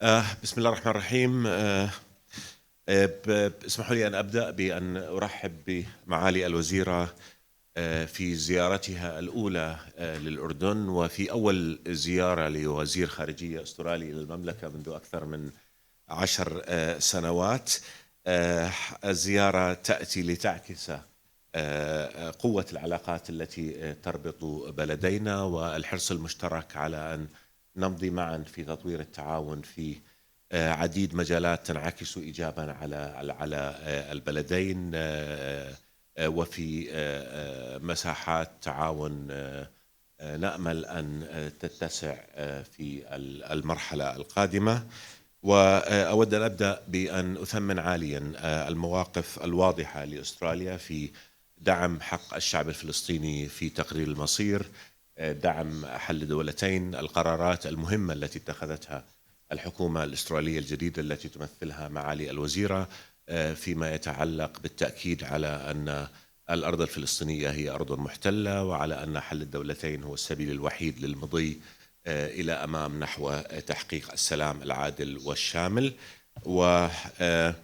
بسم الله الرحمن الرحيم. اسمحوا لي أن أبدأ بأن أرحب بمعالي الوزيرة في زيارتها الأولى للأردن، وفي أول زيارة لوزير خارجية أسترالي للمملكة منذ أكثر من 10 سنوات. الزيارة تأتي لتعكس قوة العلاقات التي تربط بلدينا والحرص المشترك على أن نمضي معا في تطوير التعاون في عديد مجالات تنعكس إيجابا على البلدين، وفي مساحات تعاون نأمل أن تتسع في المرحلة القادمة. وأود أن أبدأ بأن أثمن عاليا المواقف الواضحة لأستراليا في دعم حق الشعب الفلسطيني في تقرير المصير، دعم حل دولتين، القرارات المهمة التي اتخذتها الحكومة الأسترالية الجديدة التي تمثلها معالي الوزيرة فيما يتعلق بالتأكيد على أن الأرض الفلسطينية هي أرض محتلة، وعلى أن حل الدولتين هو السبيل الوحيد للمضي إلى أمام نحو تحقيق السلام العادل والشامل. والدعم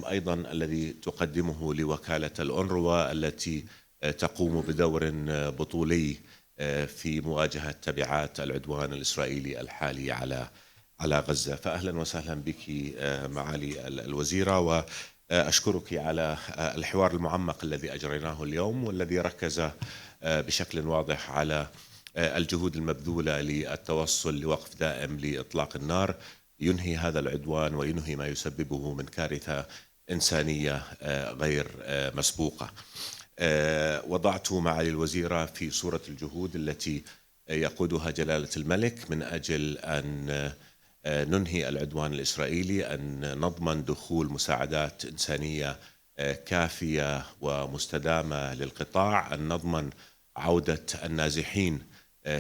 أيضا الذي تقدمه لوكالة الأونروا التي تقوم بدور بطولي في مواجهة تبعات العدوان الإسرائيلي الحالي على غزة. فأهلا وسهلا بك معالي الوزيرة، وأشكرك على الحوار المعمق الذي أجريناه اليوم، والذي ركز بشكل واضح على الجهود المبذولة للتوصل لوقف دائم لإطلاق النار ينهي هذا العدوان وينهي ما يسببه من كارثة إنسانية غير مسبوقة. وضعت معالي الوزيرة في صورة الجهود التي يقودها جلالة الملك من أجل أن ننهي العدوان الإسرائيلي، أن نضمن دخول مساعدات إنسانية كافية ومستدامة للقطاع، أن نضمن عودة النازحين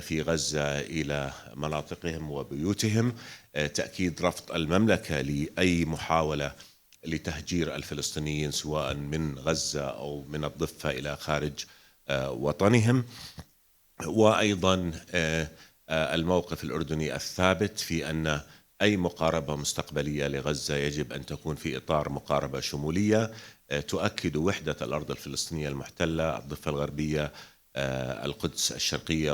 في غزة إلى مناطقهم وبيوتهم، تأكيد رفض المملكة لأي محاولة لتهجير الفلسطينيين سواء من غزة أو من الضفة إلى خارج وطنهم، وأيضا الموقف الأردني الثابت في أن أي مقاربة مستقبلية لغزة يجب أن تكون في إطار مقاربة شمولية تؤكد وحدة الأرض الفلسطينية المحتلة، الضفة الغربية، القدس الشرقية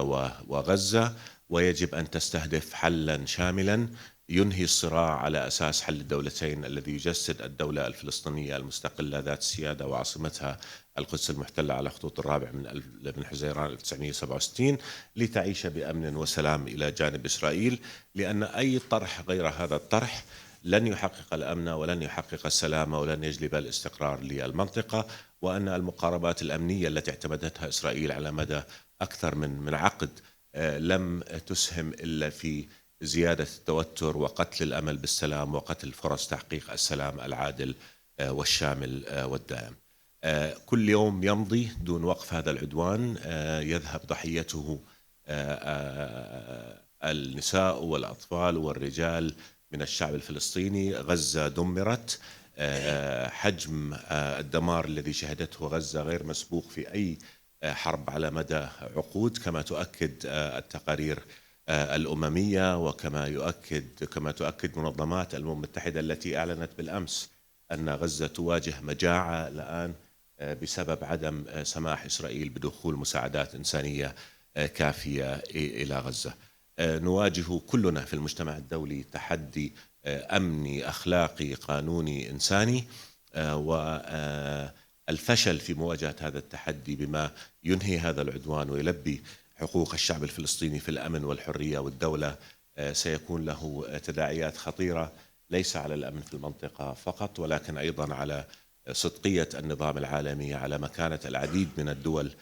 وغزة، ويجب أن تستهدف حلا شاملا ينهي الصراع على أساس حل الدولتين الذي يجسد الدولة الفلسطينية المستقلة ذات السيادة وعاصمتها القدس المحتلة على خطوط الرابع من حزيران 1967 لتعيش بأمن وسلام إلى جانب إسرائيل، لأن أي طرح غير هذا الطرح لن يحقق الأمن ولن يحقق السلام ولن يجلب الاستقرار للمنطقة، وأن المقاربات الأمنية التي اعتمدتها إسرائيل على مدى أكثر من عقد لم تسهم إلا في زيادة التوتر وقتل الأمل بالسلام وقتل فرص تحقيق السلام العادل والشامل والدائم. كل يوم يمضي دون وقف هذا العدوان يذهب ضحيته النساء والأطفال والرجال من الشعب الفلسطيني. غزة دمرت، حجم الدمار الذي شهدته غزة غير مسبوق في أي حرب على مدى عقود، كما تؤكد التقارير الأممية وكما تؤكد منظمات الأمم المتحدة التي أعلنت بالأمس أن غزة تواجه مجاعة الآن بسبب عدم سماح إسرائيل بدخول مساعدات إنسانية كافية إلى غزة. نواجه كلنا في المجتمع الدولي تحدي أمني أخلاقي قانوني إنساني، والفشل في مواجهة هذا التحدي بما ينهي هذا العدوان ويلبي حقوق الشعب الفلسطيني في الأمن والحرية والدولة سيكون له تداعيات خطيرة ليس على الأمن في المنطقة فقط، ولكن أيضا على صدقية النظام العالمي، على مكانة العديد من الدول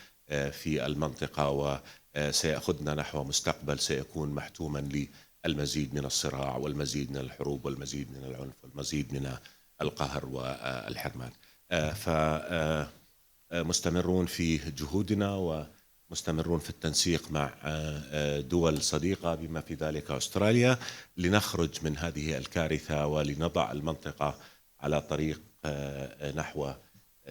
في المنطقة، وسيأخذنا نحو مستقبل سيكون محتوما للمزيد من الصراع والمزيد من الحروب والمزيد من العنف والمزيد من القهر والحرمان. فمستمرون في جهودنا ومستمرون في التنسيق مع دول صديقة بما في ذلك أستراليا لنخرج من هذه الكارثة ولنضع المنطقة على طريق نحو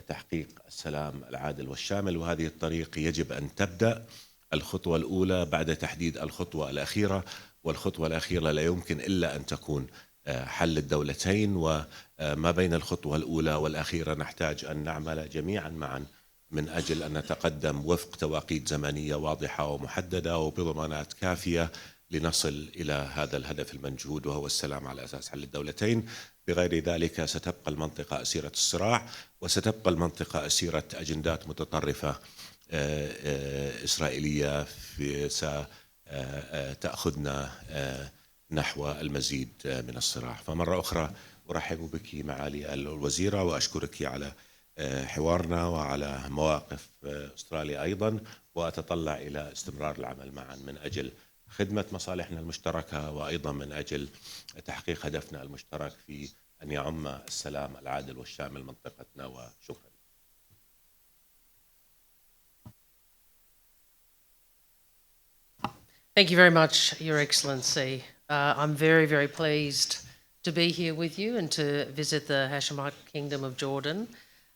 تحقيق السلام العادل والشامل. وهذه الطريق يجب أن تبدأ الخطوة الأولى بعد تحديد الخطوة الأخيرة، والخطوة الأخيرة لا يمكن إلا أن تكون حل الدولتين، وما بين الخطوة الأولى والأخيرة نحتاج أن نعمل جميعا معا من أجل أن نتقدم وفق توقيت زمنية واضحة ومحددة وبضمانات كافية لنصل إلى هذا الهدف المنجود، وهو السلام على أساس حل الدولتين. بغير ذلك ستبقى المنطقة أسيرة الصراع، وستبقى المنطقة أسيرة أجندات متطرفة إسرائيلية ستأخذنا نحو المزيد من الصراع. فمرة أخرى أرحب بك معالي الوزيرة، وأشكرك على حوارنا وعلى مواقف أستراليا أيضا، وأتطلع إلى استمرار العمل معا من أجل خدمة مصالحنا المشتركة، وأيضا من أجل تحقيق هدفنا المشترك في أن يعم السلام العادل والشامل منطقتنا. وشكرا. Thank you very much, Your Excellency. I'm very, very pleased to be here with you and to visit the Hashemite Kingdom of Jordan.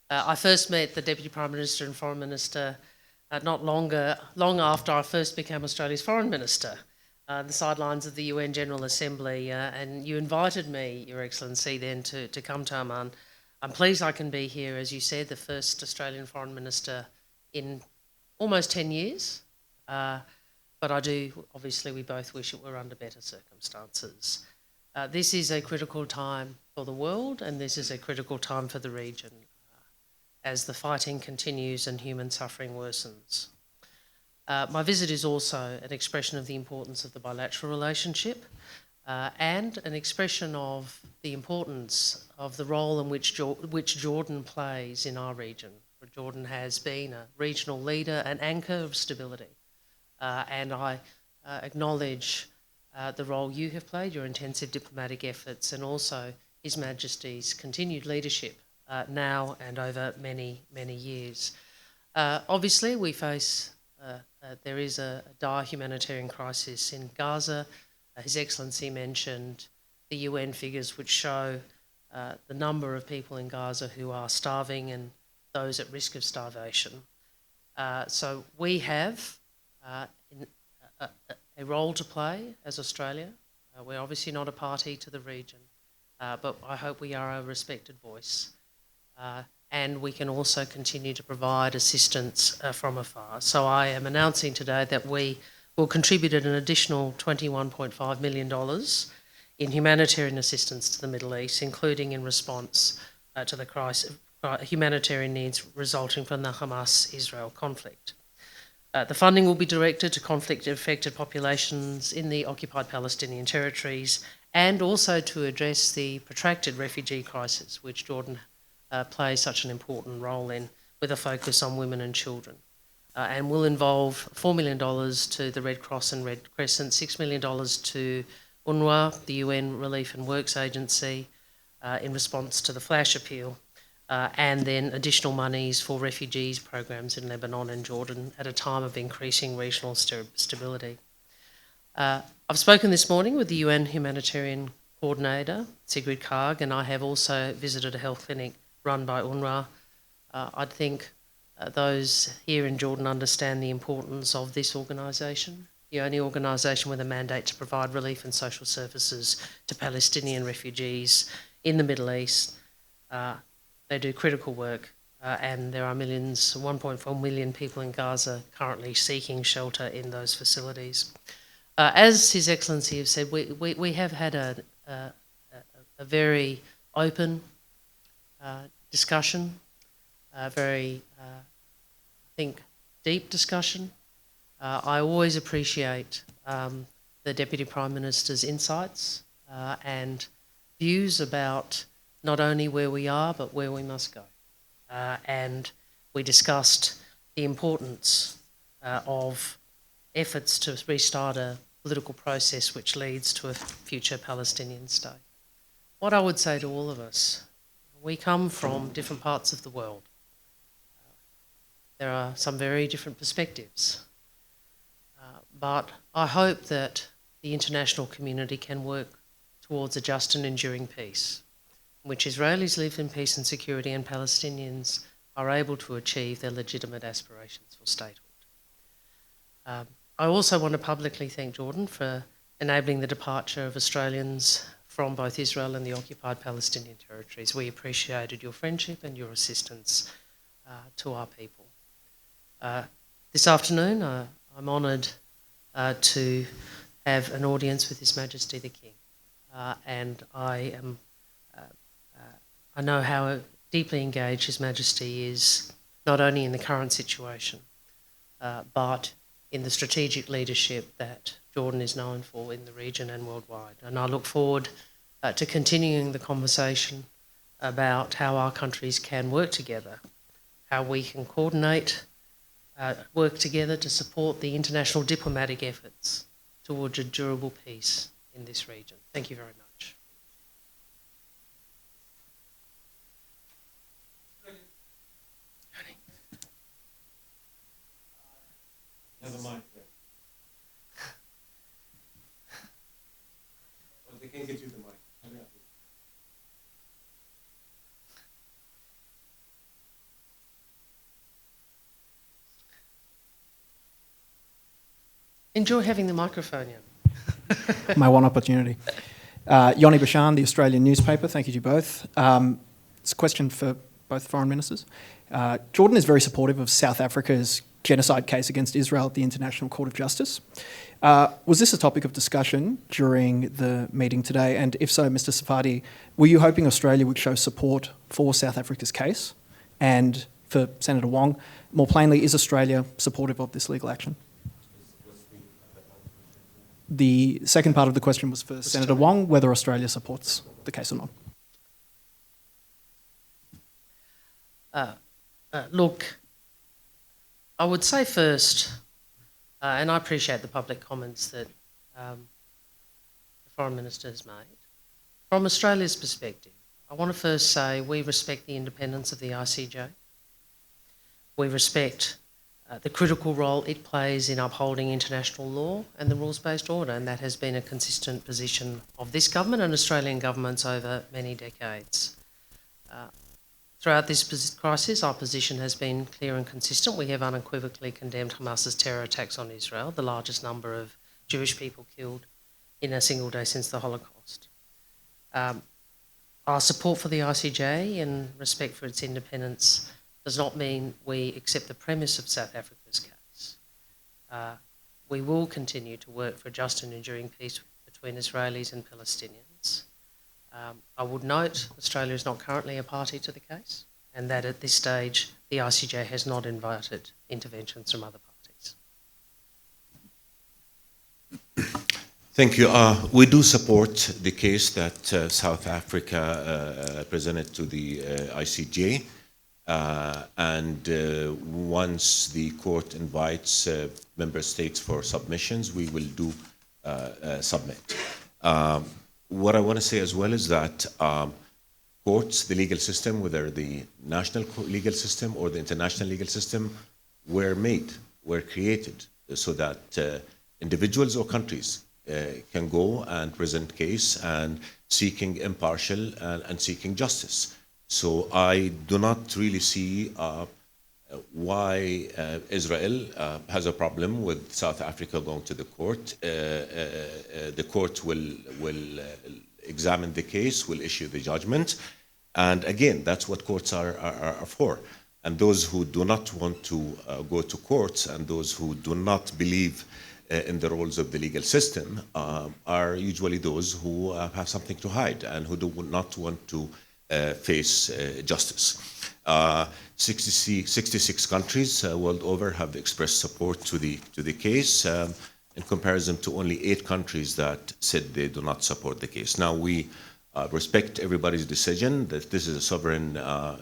I first met the Deputy Prime Minister and Foreign Minister not long after I first became Australia's Foreign Minister, the sidelines of the UN General Assembly, and you invited me, Your Excellency, then to come to Ayman. I'm pleased I can be here, as you said, the first Australian Foreign Minister in almost 10 years. But I do, obviously, we both wish it were under better circumstances. This is a critical time for the world, and this is a critical time for the region as the fighting continues and human suffering worsens. My visit is also an expression of the importance of the bilateral relationship and an expression of the importance of the role in which Jordan plays in our region. Jordan has been a regional leader, an anchor of stability. And I acknowledge the role you have played, your intensive diplomatic efforts, and also His Majesty's continued leadership now and over many, many years. Obviously, we face, there is a dire humanitarian crisis in Gaza. His Excellency mentioned the UN figures which show the number of people in Gaza who are starving and those at risk of starvation. So we have a role to play as Australia. We're obviously not a party to the region, but I hope we are a respected voice. And we can also continue to provide assistance from afar. So I am announcing today that we will contribute an additional $21.5 million in humanitarian assistance to the Middle East, including in response to the crisis, humanitarian needs resulting from the Hamas-Israel conflict. The funding will be directed to conflict-affected populations in the occupied Palestinian territories and also to address the protracted refugee crisis, which Jordan plays such an important role in, with a focus on women and children. And will involve $4 million to the Red Cross and Red Crescent, $6 million to UNRWA, the UN Relief and Works Agency, in response to the flash appeal, and then additional monies for refugees programs in Lebanon and Jordan at a time of increasing regional stability. I've spoken this morning with the UN humanitarian coordinator, Sigrid Kaag, and I have also visited a health clinic run by UNRWA. I think those here in Jordan understand the importance of this organisation, the only organisation with a mandate to provide relief and social services to Palestinian refugees in the Middle East. They do critical work, and there are millions, 1.4 million people in Gaza currently seeking shelter in those facilities. As His Excellency has said, we have had a very open discussion, a very, I think, deep discussion. I always appreciate the Deputy Prime Minister's insights and views about not only where we are, but where we must go. And we discussed the importance of efforts to restart a political process which leads to a future Palestinian state. What I would say to all of us, we come from different parts of the world. There are some very different perspectives. But I hope that the international community can work towards a just and enduring peace, in which Israelis live in peace and security and Palestinians are able to achieve their legitimate aspirations for statehood. I also want to publicly thank Jordan for enabling the departure of Australians from both Israel and the occupied Palestinian territories. We appreciated your friendship and your assistance to our people. This afternoon, I'm honoured to have an audience with His Majesty the King, and I know how deeply engaged His Majesty is, not only in the current situation, but in the strategic leadership that Jordan is known for in the region and worldwide. And I look forward to continuing the conversation about how our countries can work together, how we can coordinate, work together to support the international diplomatic efforts towards a durable peace in this region. Thank you very much. Have a mic there. Well, they can get you the mic. Enjoy having the microphone, yeah. My one opportunity. Yoni Bashan, the Australian newspaper. Thank you to you both. It's a question for both foreign ministers. Jordan is very supportive of South Africa's genocide case against Israel at the International Court of Justice. Was this a topic of discussion during the meeting today? And if so, Mr. Safadi, were you hoping Australia would show support for South Africa's case? And for Senator Wong, more plainly, is Australia supportive of this legal action? The second part of the question was for Senator Wong, whether Australia supports the case or not. Look, I would say first, and I appreciate the public comments that the Foreign Minister has made. From Australia's perspective, I want to first say we respect the independence of the ICJ. We respect the critical role it plays in upholding international law and the rules-based order, and that has been a consistent position of this government and Australian governments over many decades. Throughout this crisis, our position has been clear and consistent. We have unequivocally condemned Hamas's terror attacks on Israel, the largest number of Jewish people killed in a single day since the Holocaust. Our support for the ICJ and respect for its independence does not mean we accept the premise of South Africa's case. We will continue to work for a just and enduring peace between Israelis and Palestinians. I would note Australia is not currently a party to the case, and that at this stage the ICJ has not invited interventions from other parties. Thank you. We do support the case that South Africa presented to the ICJ. And once the court invites member states for submissions, we will do submit. What I want to say as well is that courts, the legal system, whether the national legal system or the international legal system, were created so that individuals or countries can go and present case and seeking impartial and seeking justice. So I do not really see why Israel has a problem with South Africa going to the court. The court will examine the case, will issue the judgment, and again, that's what courts are for. And those who do not want to go to courts and those who do not believe in the roles of the legal system are usually those who have something to hide and who do not want to face justice. 66 countries world over have expressed support to the case, in comparison to only 8 countries that said they do not support the case. Now we respect everybody's decision, that this is a sovereign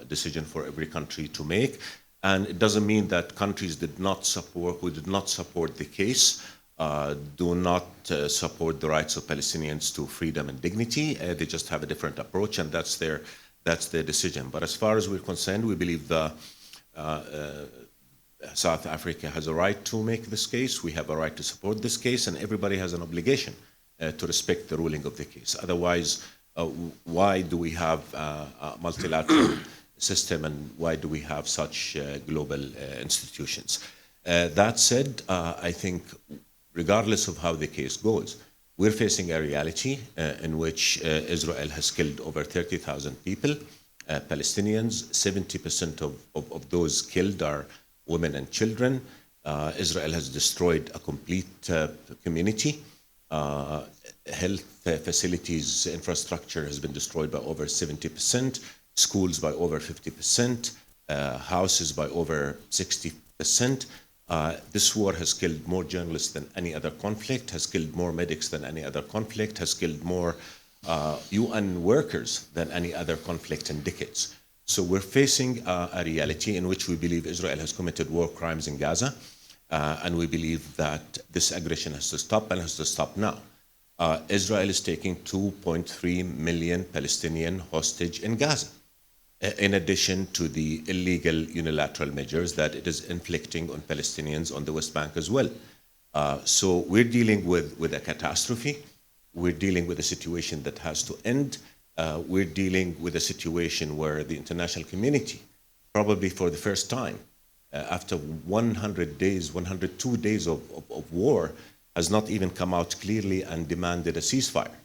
decision for every country to make, and it doesn't mean that countries who did not support the case do not support the rights of Palestinians to freedom and dignity. They just have a different approach, and that's their decision. But as far as we're concerned, we believe South Africa has a right to make this case. We have a right to support this case, and everybody has an obligation to respect the ruling of the case. Otherwise, why do we have a multilateral system, and why do we have such global institutions? That said, I think regardless of how the case goes, we're facing a reality in which Israel has killed over 30,000 people, Palestinians. 70% of those killed are women and children. Israel has destroyed a complete community. Health facilities, infrastructure has been destroyed by over 70%, schools by over 50%, houses by over 60%. This war has killed more journalists than any other conflict, has killed more medics than any other conflict, has killed more UN workers than any other conflict in decades. So we're facing a reality in which we believe Israel has committed war crimes in Gaza, and we believe that this aggression has to stop and has to stop now. Israel is taking 2.3 million Palestinian hostage in Gaza, in addition to the illegal unilateral measures that it is inflicting on Palestinians on the West Bank as well. So we're dealing with a catastrophe. We're dealing with a situation that has to end. We're dealing with a situation where the international community, probably for the first time, after 100 days, 102 days of war, has not even come out clearly and demanded a ceasefire.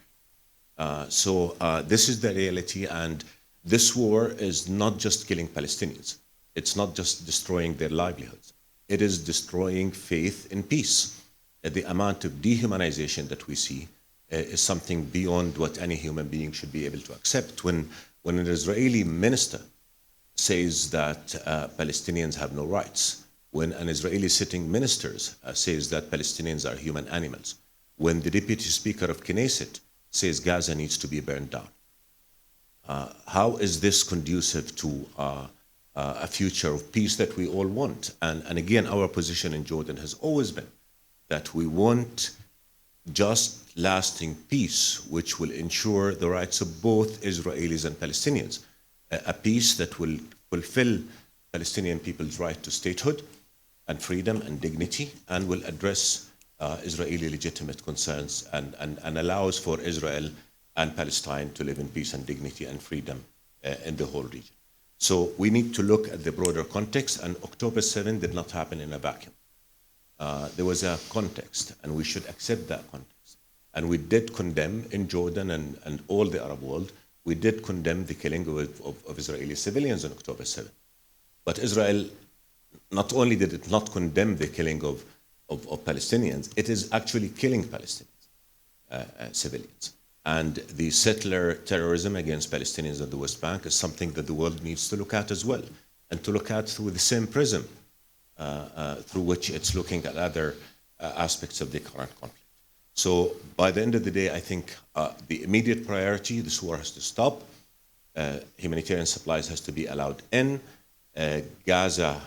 So this is the reality, and this war is not just killing Palestinians. It's not just destroying their livelihoods. It is destroying faith in peace. The amount of dehumanization that we see is something beyond what any human being should be able to accept. When an Israeli minister says that Palestinians have no rights, when an Israeli sitting minister says that Palestinians are human animals, when the deputy speaker of Knesset says Gaza needs to be burned down, how is this conducive to a future of peace that we all want? And again, our position in Jordan has always been that we want just lasting peace, which will ensure the rights of both Israelis and Palestinians, a peace that will fulfill Palestinian people's right to statehood and freedom and dignity, and will address Israeli legitimate concerns and allows for Israel and Palestine to live in peace and dignity and freedom in the whole region. So we need to look at the broader context, and October 7 did not happen in a vacuum. There was a context, and we should accept that context. And we did condemn in Jordan and all the Arab world, we did condemn the killing of Israeli civilians on October 7. But Israel, not only did it not condemn the killing of Palestinians, it is actually killing Palestinians, civilians. And the settler terrorism against Palestinians in the West Bank is something that the world needs to look at as well, and to look at through the same prism through which it's looking at other aspects of the current conflict. So by the end of the day, I think the immediate priority, this war has to stop. Humanitarian supplies has to be allowed in. Gaza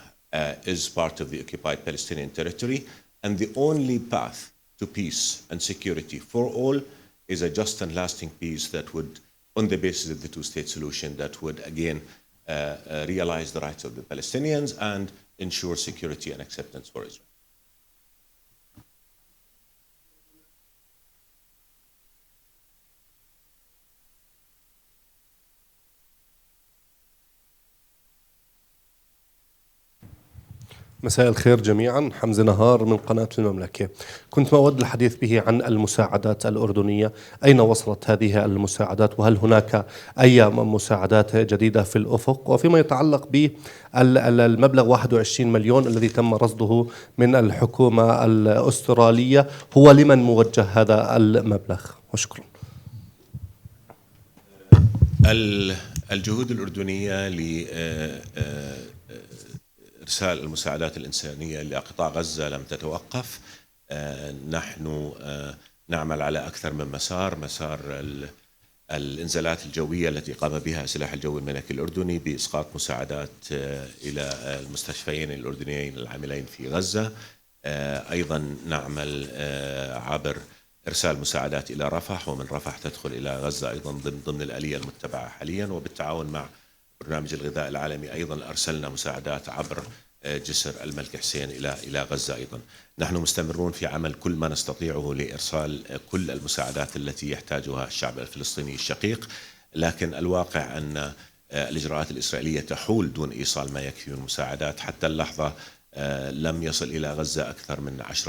is part of the occupied Palestinian territory, and the only path to peace and security for all is a just and lasting peace that would, on the basis of the two-state solution, that would again realize the rights of the Palestinians and ensure security and acceptance for Israel. مساء الخير جميعا. حمزة نهار من قناة المملكة. كنت ما أود الحديث به عن المساعدات الأردنية. أين وصلت هذه المساعدات، وهل هناك أي مساعدات جديدة في الأفق؟ وفيما يتعلق بالمبلغ 21 مليون الذي تم رصده من الحكومة الأسترالية، هو لمن موجه هذا المبلغ؟ وشكرا. الجهود الأردنية إرسال المساعدات الإنسانية لقطاع غزة لم تتوقف. نحن نعمل على أكثر من مسار الإنزالات الجوية التي قام بها السلاح الجوي الملكي الأردني بإسقاط مساعدات إلى المستشفيين الأردنيين العاملين في غزة. أيضا نعمل عبر إرسال مساعدات إلى رفح، ومن رفح تدخل إلى غزة أيضا ضمن الآلية المتبعة حاليا، وبالتعاون مع برنامج الغذاء العالمي أيضا أرسلنا مساعدات عبر جسر الملك حسين إلى غزة. أيضا نحن مستمرون في عمل كل ما نستطيعه لإرسال كل المساعدات التي يحتاجها الشعب الفلسطيني الشقيق، لكن الواقع أن الإجراءات الإسرائيلية تحول دون إيصال ما يكفي من مساعدات. حتى اللحظة لم يصل إلى غزة أكثر من 10%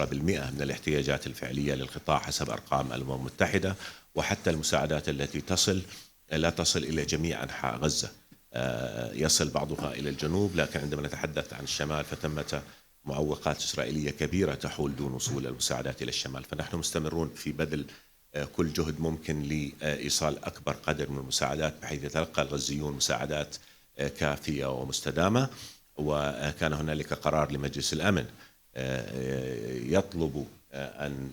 من الاحتياجات الفعلية للقطاع حسب أرقام الأمم المتحدة، وحتى المساعدات التي تصل لا تصل إلى جميع أنحاء غزة، يصل بعضها إلى الجنوب، لكن عندما نتحدث عن الشمال فثمة معوقات إسرائيلية كبيرة تحول دون وصول المساعدات إلى الشمال. فنحن مستمرون في بذل كل جهد ممكن لإيصال أكبر قدر من المساعدات بحيث يتلقى الغزيون مساعدات كافية ومستدامة. وكان هنالك قرار لمجلس الأمن يطلب أن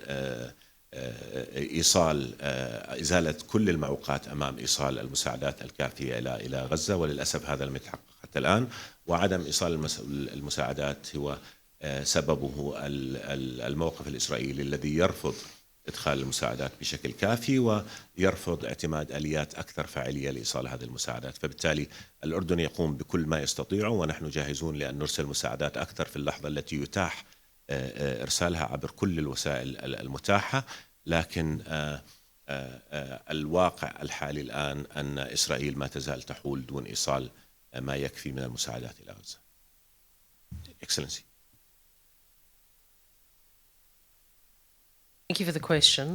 إزالة كل المعوقات أمام إيصال المساعدات الكافية إلى غزة، وللأسف هذا لم يتحقق حتى الآن. وعدم إيصال المساعدات هو سببه الموقف الإسرائيلي الذي يرفض إدخال المساعدات بشكل كافي ويرفض اعتماد آليات أكثر فاعلية لإيصال هذه المساعدات. فبالتالي الأردن يقوم بكل ما يستطيع، ونحن جاهزون لأن نرسل مساعدات أكثر في اللحظة التي يتاح إرسالها عبر كل الوسائل المتاحة. لكن الواقع الحالي الآن أن إسرائيل ما تزال تحول دون إيصال ما يكفي من المساعدات إلى غزة. Excellency. Thank you for the question.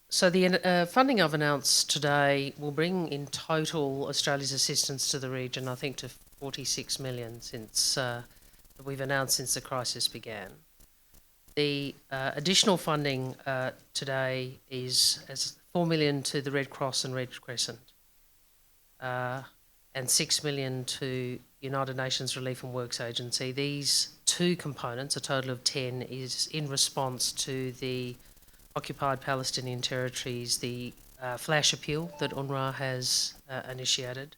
So the funding I've announced today will bring in total Australia's assistance to the region, I think, to 46 million since that we've announced since the crisis began. The additional funding today is 4 million to the Red Cross and Red Crescent, and 6 million to United Nations Relief and Works Agency. These two components, a total of 10, is in response to the occupied Palestinian territories, the flash appeal that UNRWA has initiated.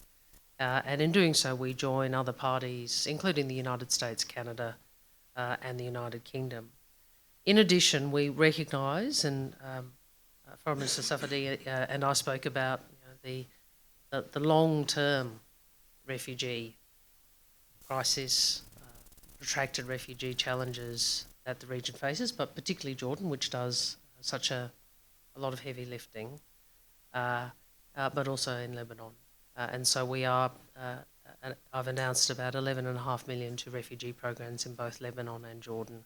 And in doing so, we join other parties, including the United States, Canada, and the United Kingdom. In addition, we recognise, and Foreign Minister Safadi and I spoke about the long-term refugee crisis, protracted refugee challenges that the region faces, but particularly Jordan, which does such a lot of heavy lifting, but also in Lebanon. And so we are, I've announced about 11.5 million to refugee programs in both Lebanon and Jordan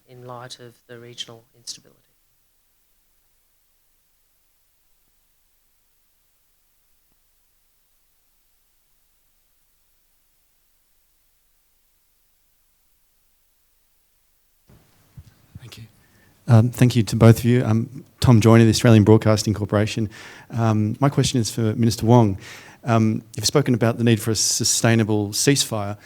in light of the regional instability. Thank you to both of you. I'm Tom Joyner, the Australian Broadcasting Corporation. My question is for Minister Wong. You've spoken about the need for a sustainable ceasefire.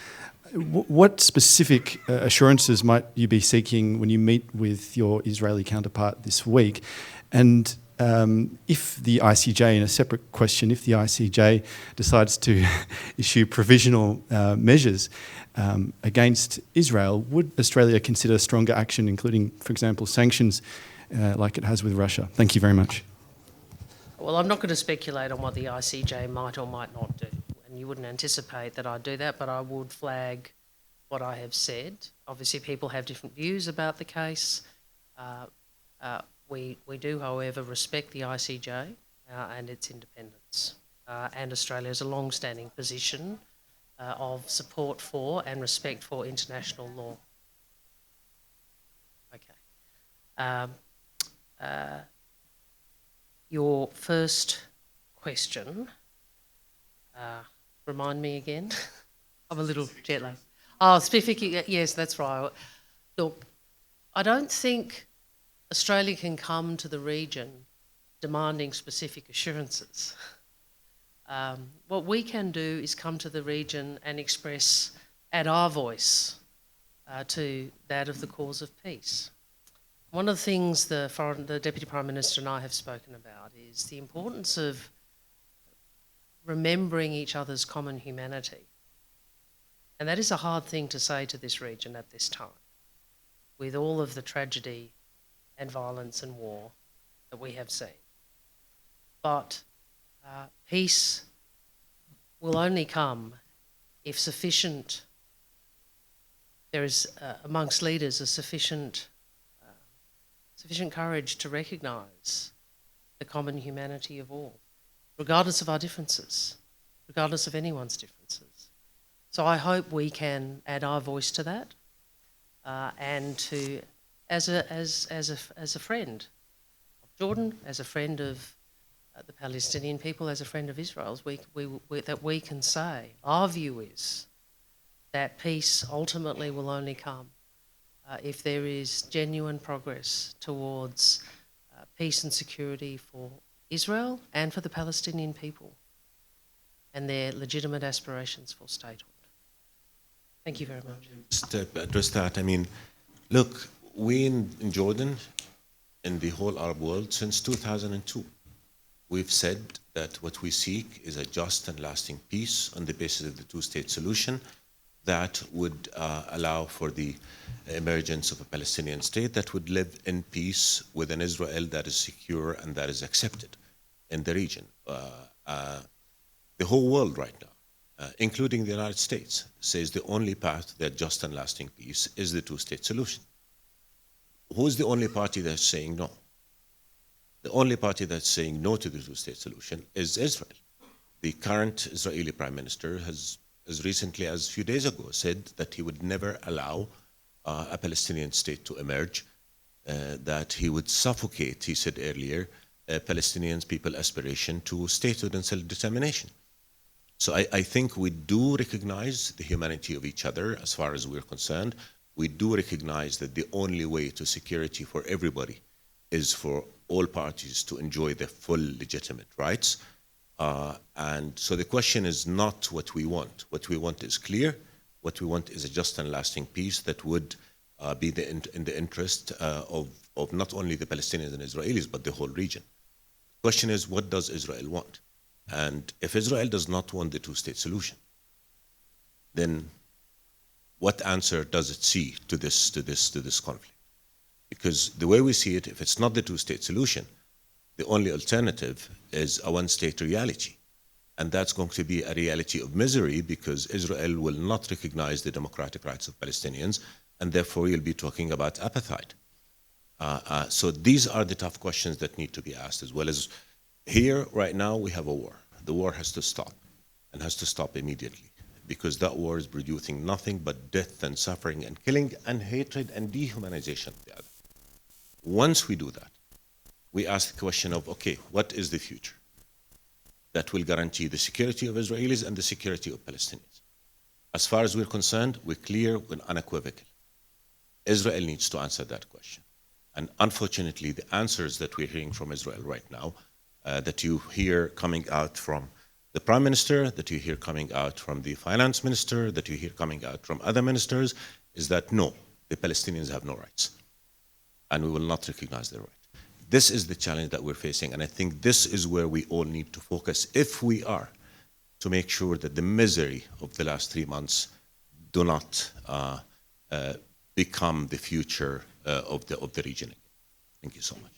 What specific assurances might you be seeking when you meet with your Israeli counterpart this week? And if the ICJ, in a separate question, if the ICJ decides to issue provisional measures against Israel, would Australia consider stronger action, including, for example, sanctions like it has with Russia? Thank you very much. Well, I'm not going to speculate on what the ICJ might or might not do, and you wouldn't anticipate that I'd do that, but I would flag what I have said. Obviously, people have different views about the case. We do, however, respect the ICJ and its independence, and Australia's a long-standing position of support for and respect for international law. Okay. Your first question, remind me again. I'm a little jet lagged. Oh, specific, yes, that's right. Look, I don't think Australia can come to the region demanding specific assurances. What we can do is come to the region and express, add our voice to that of the cause of peace. One of the things the Deputy Prime Minister and I have spoken about is the importance of remembering each other's common humanity. And that is a hard thing to say to this region at this time, with all of the tragedy and violence and war that we have seen. But peace will only come if there is amongst leaders a sufficient courage to recognise the common humanity of all, regardless of our differences, regardless of anyone's differences. So I hope we can add our voice to that, and to, as a friend of Jordan, as a friend of the Palestinian people, as a friend of Israel's, that we can say our view is that peace ultimately will only come if there is genuine progress towards peace and security for Israel and for the Palestinian people and their legitimate aspirations for statehood. Thank you very much. Just to address that, I mean, look, we in Jordan, in the whole Arab world, since 2002, we've said that what we seek is a just and lasting peace on the basis of the two-state solution that would allow for the emergence of a Palestinian state that would live in peace with an Israel that is secure and that is accepted in the region. The whole world right now, including the United States, says the only path to that just and lasting peace is the two-state solution. Who's the only party that's saying no? The only party that's saying no to the two-state solution is Israel. The current Israeli Prime Minister has, as recently as a few days ago, said that he would never allow a Palestinian state to emerge, that he would suffocate, he said earlier, Palestinians' people's aspiration to statehood and self-determination. So I think we do recognize the humanity of each other as far as we're concerned. We do recognize that the only way to security for everybody is for all parties to enjoy their full legitimate rights. And so the question is not what we want. What we want is clear. What we want is a just and lasting peace that would be in the interest of not only the Palestinians and Israelis, but the whole region. The question is, what does Israel want? And if Israel does not want the two-state solution, then what answer does it see to this conflict? Because the way we see it, if it's not the two-state solution, the only alternative is a one-state reality. And that's going to be a reality of misery because Israel will not recognize the democratic rights of Palestinians, and therefore you'll be talking about apartheid. So these are the tough questions that need to be asked, as well as here, right now, we have a war. The war has to stop, and has to stop immediately, because that war is producing nothing but death and suffering and killing and hatred and dehumanization of the other. Once we do that, we ask the question of, okay, what is the future that will guarantee the security of Israelis and the security of Palestinians? As far as we're concerned, we're clear and unequivocal. Israel needs to answer that question. And unfortunately, the answers that we're hearing from Israel right now, that you hear coming out from the Prime Minister, that you hear coming out from the Finance Minister, that you hear coming out from other ministers, is that no, the Palestinians have no rights. And we will not recognize their right. This is the challenge that we're facing, and I think this is where we all need to focus if we are to make sure that the misery of the last 3 months do not become the future of the region. Thank you so much.